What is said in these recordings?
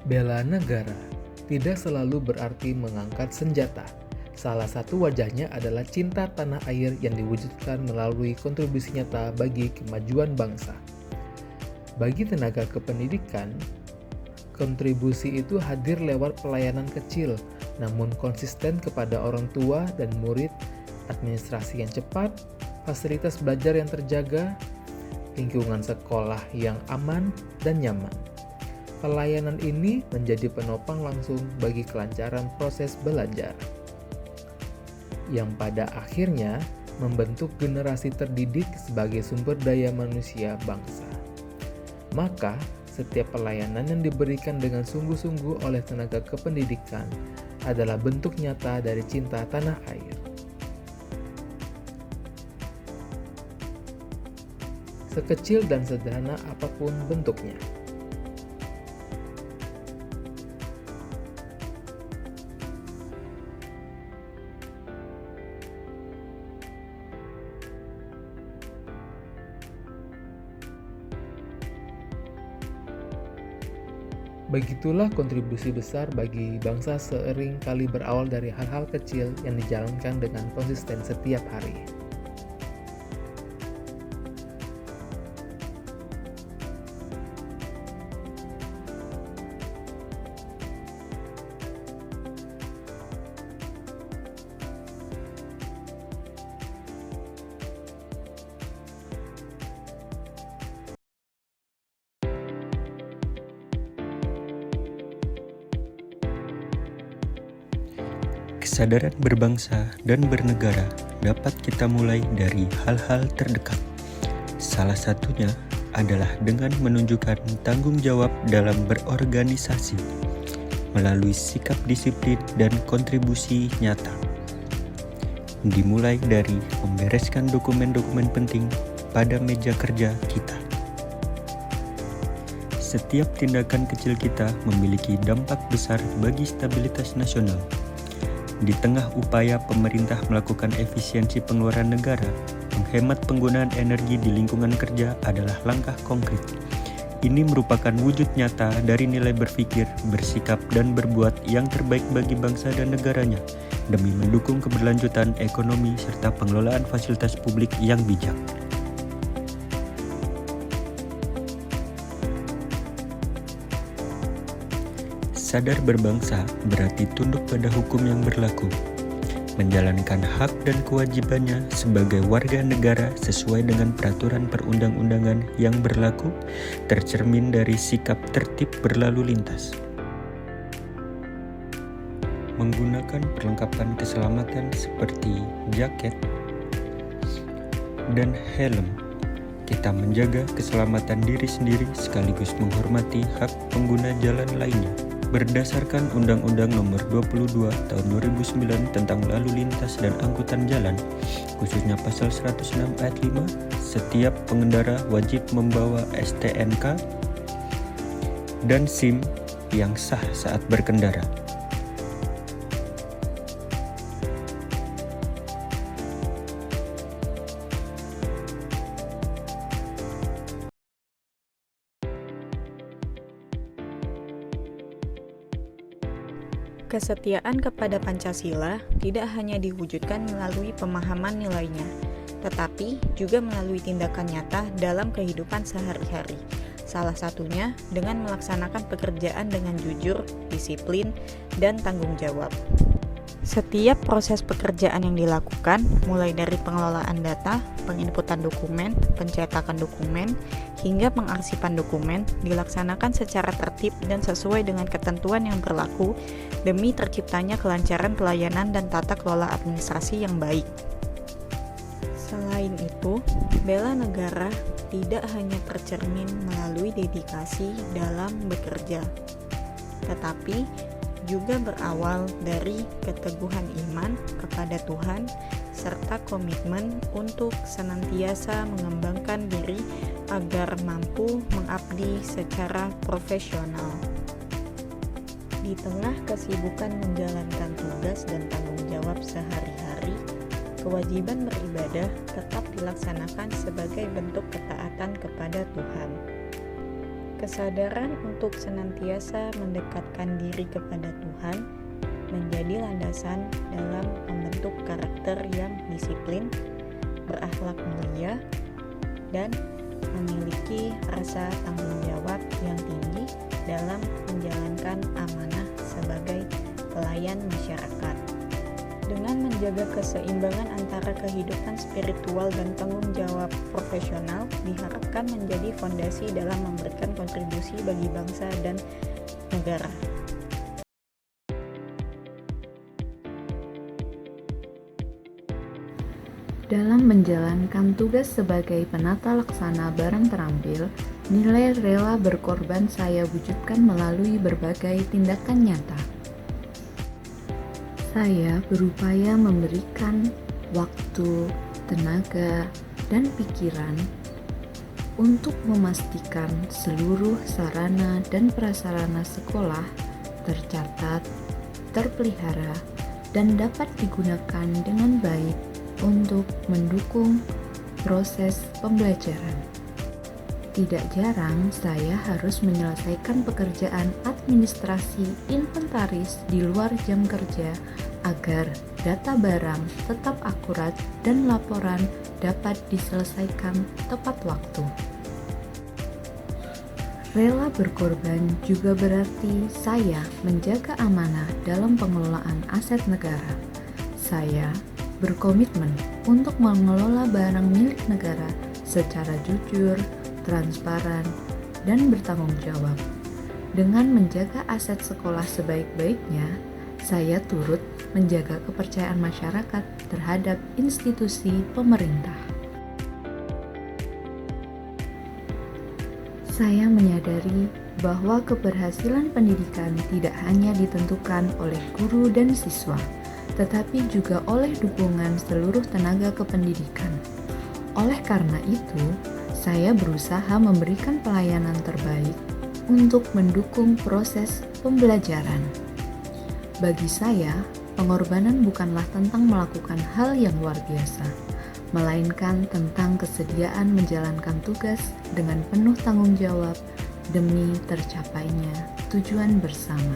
Bela negara tidak selalu berarti mengangkat senjata. Salah satu wajahnya adalah cinta tanah air yang diwujudkan melalui kontribusi nyata bagi kemajuan bangsa. Bagi tenaga kependidikan, kontribusi itu hadir lewat pelayanan kecil, namun konsisten kepada orang tua dan murid, administrasi yang cepat, fasilitas belajar yang terjaga, lingkungan sekolah yang aman dan nyaman. Pelayanan ini menjadi penopang langsung bagi kelancaran proses belajar, yang pada akhirnya membentuk generasi terdidik sebagai sumber daya manusia bangsa. Maka, setiap pelayanan yang diberikan dengan sungguh-sungguh oleh tenaga kependidikan adalah bentuk nyata dari cinta tanah air. Sekecil dan sederhana apapun bentuknya. Begitulah kontribusi besar bagi bangsa sering kali berawal dari hal-hal kecil yang dijalankan dengan konsisten setiap hari. Kesadaran berbangsa dan bernegara dapat kita mulai dari hal-hal terdekat. Salah satunya adalah dengan menunjukkan tanggung jawab dalam berorganisasi melalui sikap disiplin dan kontribusi nyata. Dimulai dari membereskan dokumen-dokumen penting pada meja kerja kita. Setiap tindakan kecil kita memiliki dampak besar bagi stabilitas nasional. Di tengah upaya pemerintah melakukan efisiensi pengeluaran negara, menghemat penggunaan energi di lingkungan kerja adalah langkah konkret. Ini merupakan wujud nyata dari nilai berpikir, bersikap, dan berbuat yang terbaik bagi bangsa dan negaranya, demi mendukung keberlanjutan ekonomi serta pengelolaan fasilitas publik yang bijak. Sadar berbangsa berarti tunduk pada hukum yang berlaku, menjalankan hak dan kewajibannya sebagai warga negara sesuai dengan peraturan perundang-undangan yang berlaku, tercermin dari sikap tertib berlalu lintas. Menggunakan perlengkapan keselamatan seperti jaket dan helm, kita menjaga keselamatan diri sendiri sekaligus menghormati hak pengguna jalan lainnya. Berdasarkan Undang-Undang Nomor 22 Tahun 2009 tentang Lalu Lintas dan Angkutan Jalan, khususnya Pasal 106 Ayat 5, setiap pengendara wajib membawa STNK dan SIM yang sah saat berkendara. Kesetiaan kepada Pancasila tidak hanya diwujudkan melalui pemahaman nilainya, tetapi juga melalui tindakan nyata dalam kehidupan sehari-hari. Salah satunya dengan melaksanakan pekerjaan dengan jujur, disiplin, dan tanggung jawab. Setiap proses pekerjaan yang dilakukan, mulai dari pengelolaan data, penginputan dokumen, pencetakan dokumen, hingga pengarsipan dokumen, dilaksanakan secara tertib dan sesuai dengan ketentuan yang berlaku demi terciptanya kelancaran pelayanan dan tata kelola administrasi yang baik. Selain itu, bela negara tidak hanya tercermin melalui dedikasi dalam bekerja, tetapi juga berawal dari keteguhan iman kepada Tuhan serta komitmen untuk senantiasa mengembangkan diri agar mampu mengabdi secara profesional. Di tengah kesibukan menjalankan tugas dan tanggung jawab sehari-hari, kewajiban beribadah tetap dilaksanakan sebagai bentuk ketaatan kepada Tuhan. Kesadaran untuk senantiasa mendekatkan diri kepada Tuhan menjadi landasan dalam membentuk karakter yang disiplin, berakhlak mulia, dan memiliki rasa tanggung jawab yang tinggi dalam menjalankan amanah sebagai pelayan masyarakat. Dengan menjaga keseimbangan antara kehidupan spiritual dan tanggung jawab profesional diharapkan menjadi fondasi dalam memberikan kontribusi bagi bangsa dan negara. Dalam menjalankan tugas sebagai penata laksana barang terampil, nilai rela berkorban saya wujudkan melalui berbagai tindakan nyata. Saya berupaya memberikan waktu, tenaga, dan pikiran untuk memastikan seluruh sarana dan prasarana sekolah tercatat, terpelihara, dan dapat digunakan dengan baik untuk mendukung proses pembelajaran. Tidak jarang saya harus menyelesaikan pekerjaan administrasi inventaris di luar jam kerja agar data barang tetap akurat dan laporan dapat diselesaikan tepat waktu. Rela berkorban juga berarti saya menjaga amanah dalam pengelolaan aset negara. Saya berkomitmen untuk mengelola barang milik negara secara jujur, transparan, dan bertanggung jawab. Dengan menjaga aset sekolah sebaik-baiknya, saya turut menjaga kepercayaan masyarakat terhadap institusi pemerintah. Saya menyadari bahwa keberhasilan pendidikan tidak hanya ditentukan oleh guru dan siswa, tetapi juga oleh dukungan seluruh tenaga kependidikan. Oleh karena itu, saya berusaha memberikan pelayanan terbaik untuk mendukung proses pembelajaran. Bagi saya, pengorbanan bukanlah tentang melakukan hal yang luar biasa, melainkan tentang kesediaan menjalankan tugas dengan penuh tanggung jawab demi tercapainya tujuan bersama.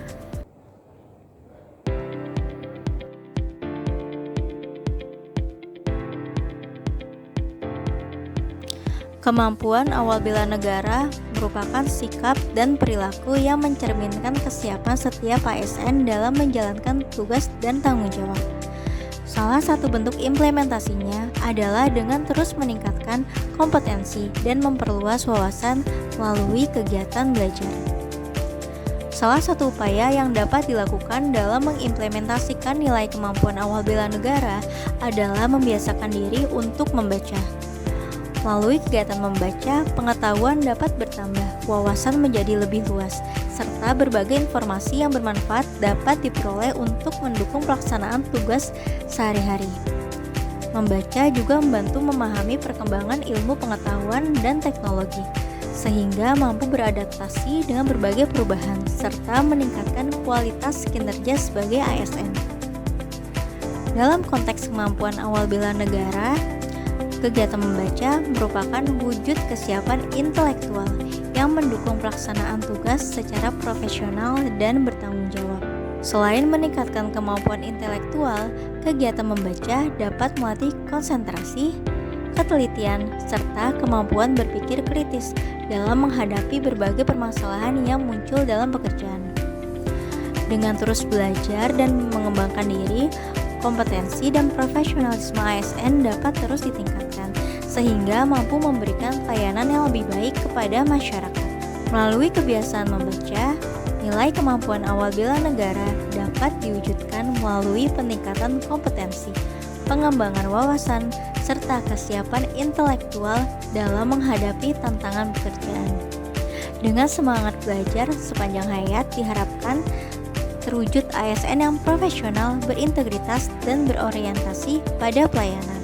Kemampuan awal bela negara merupakan sikap dan perilaku yang mencerminkan kesiapan setiap ASN dalam menjalankan tugas dan tanggung jawab. Salah satu bentuk implementasinya adalah dengan terus meningkatkan kompetensi dan memperluas wawasan melalui kegiatan belajar. Salah satu upaya yang dapat dilakukan dalam mengimplementasikan nilai kemampuan awal bela negara adalah membiasakan diri untuk membaca. Melalui kegiatan membaca, pengetahuan dapat bertambah, wawasan menjadi lebih luas, serta berbagai informasi yang bermanfaat dapat diperoleh untuk mendukung pelaksanaan tugas sehari-hari. Membaca juga membantu memahami perkembangan ilmu pengetahuan dan teknologi, sehingga mampu beradaptasi dengan berbagai perubahan, serta meningkatkan kualitas kinerja sebagai ASN. Dalam konteks kemampuan awal bela negara, kegiatan membaca merupakan wujud kesiapan intelektual yang mendukung pelaksanaan tugas secara profesional dan bertanggung jawab. Selain meningkatkan kemampuan intelektual, kegiatan membaca dapat melatih konsentrasi, ketelitian, serta kemampuan berpikir kritis dalam menghadapi berbagai permasalahan yang muncul dalam pekerjaan. Dengan terus belajar dan mengembangkan diri, kompetensi dan profesionalisme ASN dapat terus ditingkatkan, sehingga mampu memberikan pelayanan yang lebih baik kepada masyarakat. Melalui kebiasaan membaca, nilai kemampuan awal bela negara dapat diwujudkan melalui peningkatan kompetensi, pengembangan wawasan, serta kesiapan intelektual dalam menghadapi tantangan pekerjaan. Dengan semangat belajar sepanjang hayat diharapkan terwujud ASN yang profesional, berintegritas, dan berorientasi pada pelayanan.